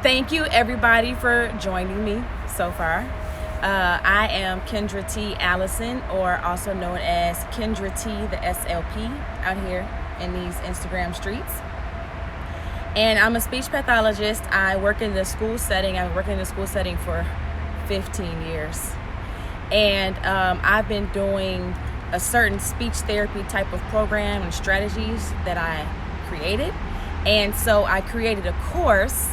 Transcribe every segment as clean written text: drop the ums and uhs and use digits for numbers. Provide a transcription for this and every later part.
Thank you everybody for joining me so far. I am Kendra T. Allison, or also known as Kendra T. the SLP out here in these Instagram streets. And I'm a speech pathologist. I work in the school setting. I've worked in the school setting for 15 years. And I've been doing a certain speech therapy type of program and strategies that I created. And so I created a course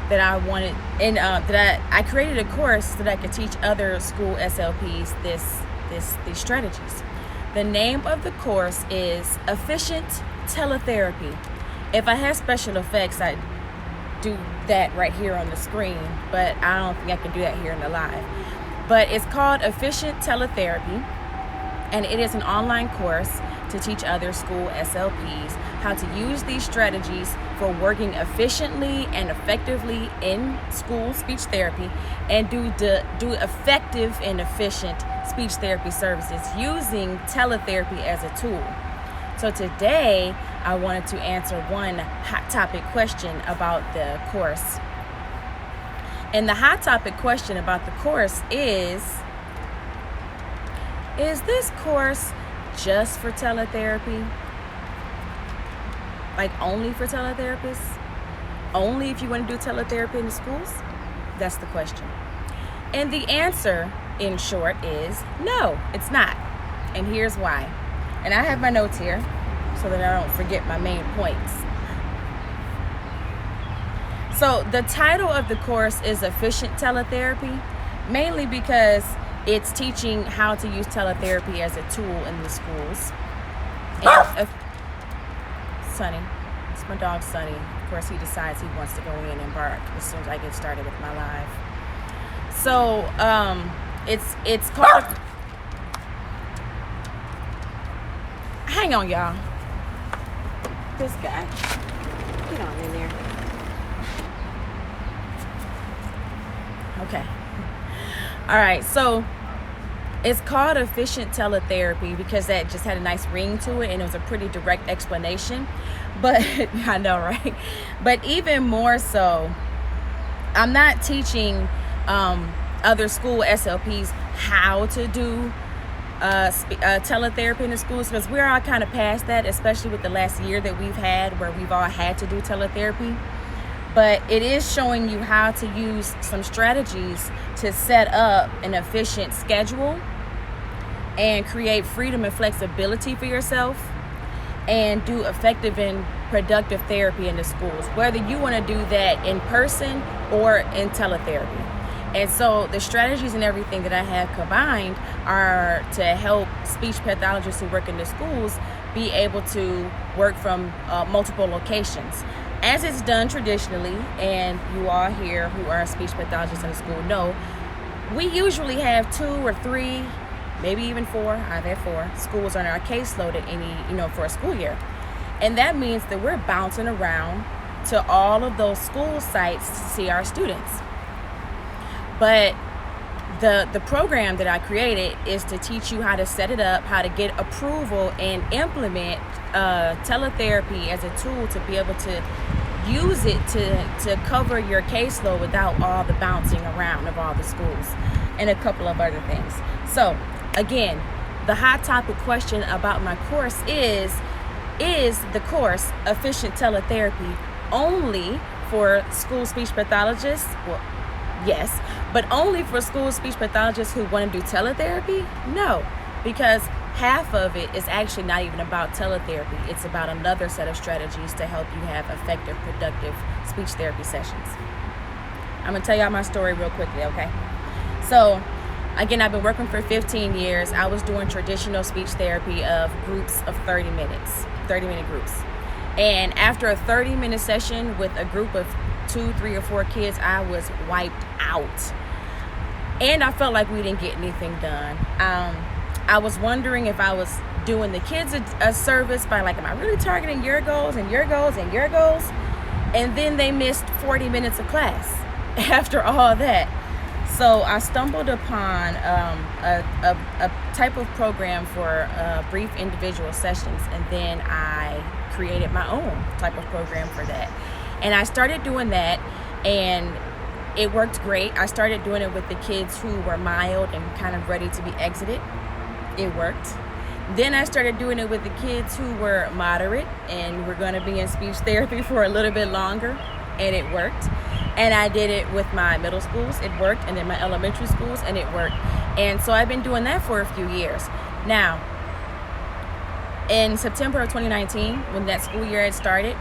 that I wanted, and I created a course that I could teach other school SLPs these strategies. The name of the course is Efficient Teletherapy. If I had special effects, I'd do that right here on the screen, but I don't think I can do that here in the live. But it's called Efficient Teletherapy, and it is an online course to teach other school SLPs how to use these strategies for working efficiently and effectively in school speech therapy, and do effective and efficient speech therapy services using teletherapy as a tool. So today I wanted to answer one hot topic question about the course. And the hot topic question about the course is this course just for teletherapy? Like only for teletherapists? Only if you want to do teletherapy in the schools? That's the question. And the answer, in short, is no, it's not. And here's why. And I have my notes here so that I don't forget my main points. So the title of the course is Efficient Teletherapy, mainly because it's teaching how to use teletherapy as a tool in the schools. And Sonny, it's my dog Sonny. Of course, he decides he wants to go in and bark as soon as I get started with my live. So it's called. Hang on, y'all. This guy, get on in there. Okay. All right, so it's called Efficient Teletherapy because that just had a nice ring to it, and it was a pretty direct explanation. But I know, right? But even more so, I'm not teaching other school SLPs how to do teletherapy in the schools, because we're all kind of past that, especially with the last year that we've had where we've all had to do teletherapy. But it is showing you how to use some strategies to set up an efficient schedule and create freedom and flexibility for yourself, and do effective and productive therapy in the schools, whether you want to do that in person or in teletherapy. And so the strategies and everything that I have combined are to help speech pathologists who work in the schools be able to work from multiple locations, as it's done traditionally. And you all here who are speech pathologists in the school know we usually have 2 or 3, maybe even 4. I've had 4 schools on our caseload at any, for a school year. And that means that we're bouncing around to all of those school sites to see our students. But the program that I created is to teach you how to set it up, how to get approval and implement teletherapy as a tool to be able to use it to cover your caseload without all the bouncing around of all the schools and a couple of other things. So again, the hot topic question about my course is the course Efficient Teletherapy only for school speech pathologists? Well, yes, but only for school speech pathologists who want to do teletherapy? No, because half of it is actually not even about teletherapy. It's about another set of strategies to help you have effective, productive speech therapy sessions. I'm going to tell y'all my story real quickly, okay? So, again, I've been working for 15 years. I was doing traditional speech therapy of groups of 30 minutes, 30-minute groups. And after a 30-minute session with a group of 2, 3, or 4 kids, I was wiped out. And I felt like we didn't get anything done. I was wondering if I was doing the kids a service by, like, am I really targeting your goals and your goals and your goals? And then they missed 40 minutes of class after all that. So I stumbled upon a type of program for brief individual sessions, and then I created my own type of program for that. And I started doing that, and it worked great. I started doing it with the kids who were mild and kind of ready to be exited. It worked. Then I started doing it with the kids who were moderate and were going to be in speech therapy for a little bit longer, and it worked. And I did it with my middle schools, it worked, and then my elementary schools, and it worked. And so I've been doing that for a few years. Now, in September of 2019, when that school year had started,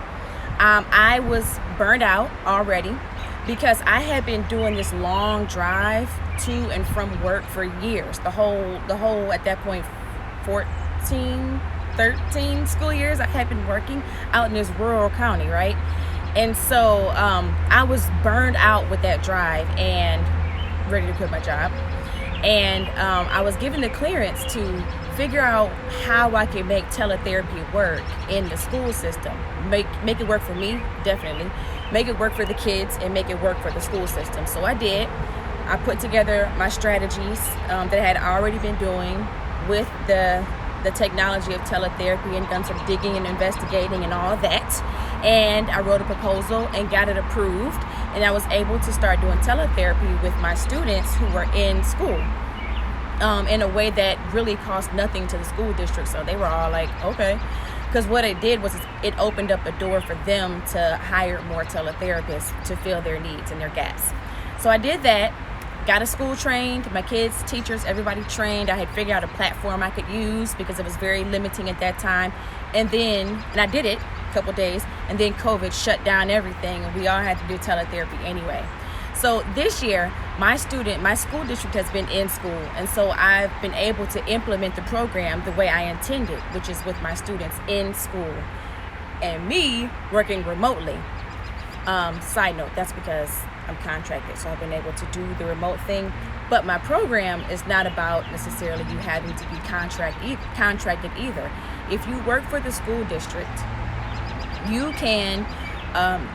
I was burned out already because I had been doing this long drive to and from work for years. The whole at that point 14, 13 school years I had been working out in this rural county, right? And so I was burned out with that drive and ready to quit my job. And I was given the clearance to figure out how I could make teletherapy work in the school system. Make it work for me, definitely. Make it work for the kids and make it work for the school system. So I did. I put together my strategies that I had already been doing with the technology of teletherapy, and done some digging and investigating and all that. And I wrote a proposal and got it approved. And I was able to start doing teletherapy with my students who were in school in a way that really cost nothing to the school district. So they were all like, okay. Because what it did was it opened up a door for them to hire more teletherapists to fill their needs and their gaps. So I did that. Got a school trained, my kids, teachers, everybody trained. I had figured out a platform I could use because it was very limiting at that time. And I did it a couple days, and then COVID shut down everything, and we all had to do teletherapy anyway. So this year, my school district has been in school, and so I've been able to implement the program the way I intended, which is with my students in school and me working remotely. Side note, that's because I'm contracted, so I've been able to do the remote thing. But my program is not about necessarily you having to be contracted either. If you work for the school district, you can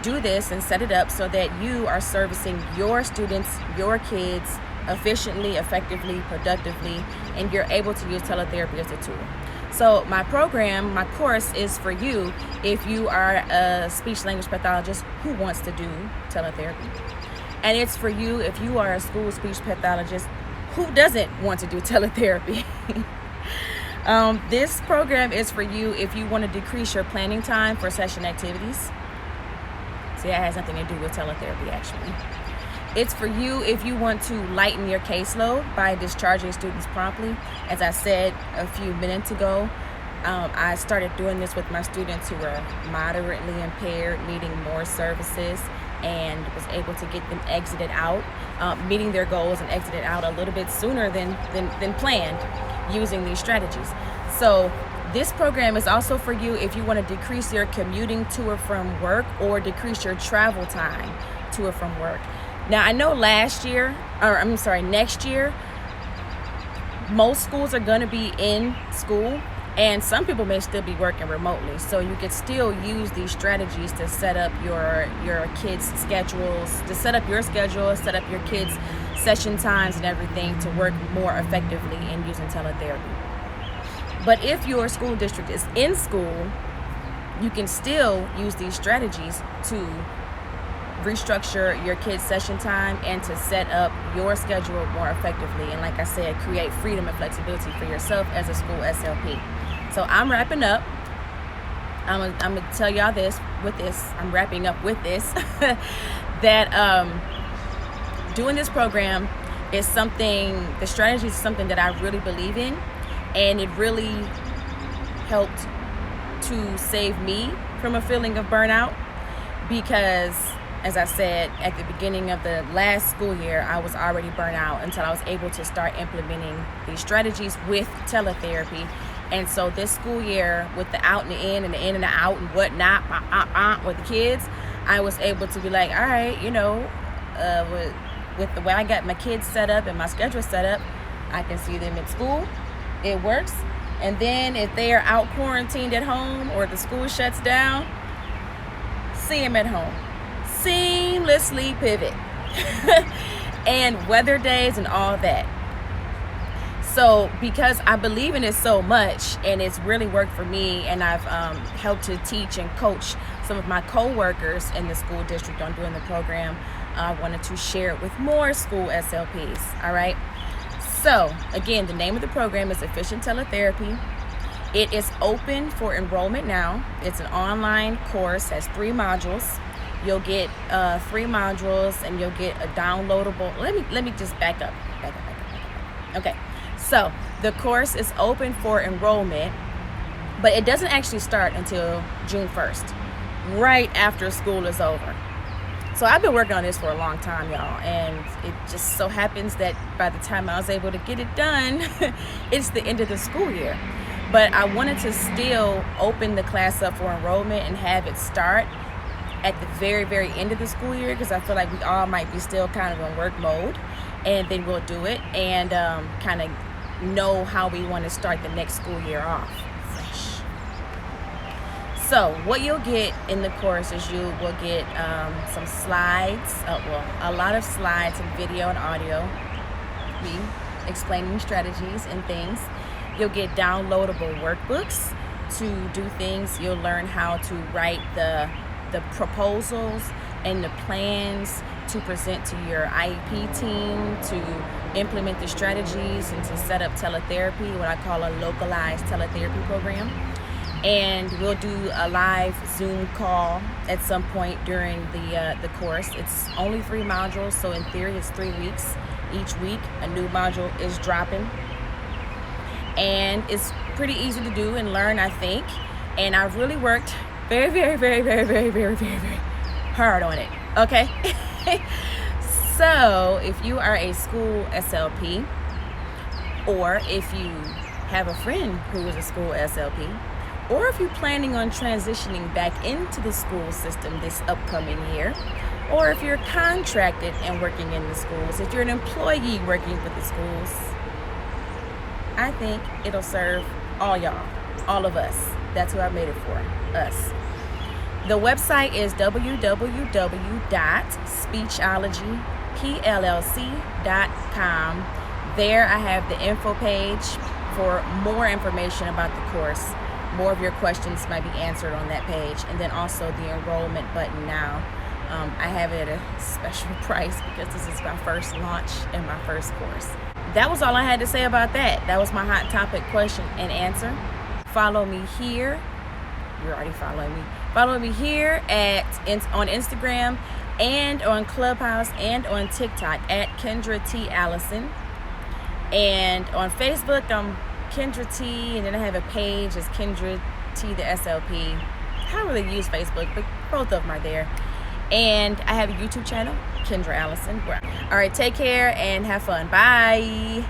do this and set it up so that you are servicing your students, your kids, efficiently, effectively, productively, and you're able to use teletherapy as a tool. So my program, my course is for you if you are a speech language pathologist who wants to do teletherapy. And it's for you if you are a school speech pathologist who doesn't want to do teletherapy. This program is for you if you want to decrease your planning time for session activities. See, that has nothing to do with teletherapy, actually. It's for you if you want to lighten your caseload by discharging students promptly. As I said a few minutes ago, I started doing this with my students who were moderately impaired, needing more services, and was able to get them exited out, meeting their goals and exited out a little bit sooner than planned using these strategies. So this program is also for you if you want to decrease your commuting to or from work or decrease your travel time to or from work. Now, I know next year, most schools are going to be in school, and some people may still be working remotely. So you could still use these strategies to set up your kids' schedules, to set up your schedule, set up your kids' session times and everything to work more effectively in using teletherapy. But if your school district is in school, you can still use these strategies to restructure your kids' session time and to set up your schedule more effectively. And like I said, create freedom and flexibility for yourself as a school SLP. So I'm wrapping up. I'm gonna tell y'all I'm wrapping up with this, that doing this program is the strategy is something that I really believe in, and it really helped to save me from a feeling of burnout because, as I said, at the beginning of the last school year, I was already burnt out until I was able to start implementing these strategies with teletherapy. And so this school year, with the out and the in and the in and the out and whatnot with the kids, I was able to be like, all right, with the way I got my kids set up and my schedule set up, I can see them at school. It works. And then if they are out quarantined at home or the school shuts down, see them at home. Seamlessly pivot and weather days and all that. So because I believe in it so much and it's really worked for me, and I've helped to teach and coach some of my co-workers in the school district on doing the program. I wanted to share it with more school SLPs. All right. So again, the name of the program is Efficient Teletherapy. It is open for enrollment now. It's an online course, has 3 modules. You'll get 3 modules, and you'll get a downloadable. Let me just back up. Okay, so the course is open for enrollment, but it doesn't actually start until June 1st, right after school is over. So I've been working on this for a long time, y'all, and it just so happens that by the time I was able to get it done, it's the end of the school year. But I wanted to still open the class up for enrollment and have it start at the very, very end of the school year, because I feel like we all might be still kind of in work mode, and then we'll do it and kind of know how we want to start the next school year off fresh. So what you'll get in the course is you will get some slides, a lot of slides and video and audio, me explaining strategies and things. You'll get downloadable workbooks to do things. You'll learn how to write the proposals and the plans to present to your IEP team, to implement the strategies, and to set up teletherapy, what I call a localized teletherapy program. And we'll do a live Zoom call at some point during the course. It's only 3 modules, so in theory it's 3 weeks. Each week a new module is dropping, and it's pretty easy to do and learn, I think. And I've really worked very, very, very, very, very, very, very, very hard on it. Okay. So if you are a school SLP, or if you have a friend who is a school SLP, or if you're planning on transitioning back into the school system this upcoming year, or if you're contracted and working in the schools, if you're an employee working for the schools, I think it'll serve all y'all, all of us. That's who I made it for, us. The website is www.speechologypllc.com. There I have the info page for more information about the course. More of your questions might be answered on that page. And then also the enrollment button now. I have it at a special price because this is my first launch and my first course. That was all I had to say about that. That was my hot topic question and answer. Follow me here. You're already following me. Follow me here on Instagram and on Clubhouse and on TikTok at Kendra T. Allison. And on Facebook, I'm Kendra T. And then I have a page as Kendra T. the SLP. I don't really use Facebook, but both of them are there. And I have a YouTube channel, Kendra Allison. All right, take care and have fun. Bye.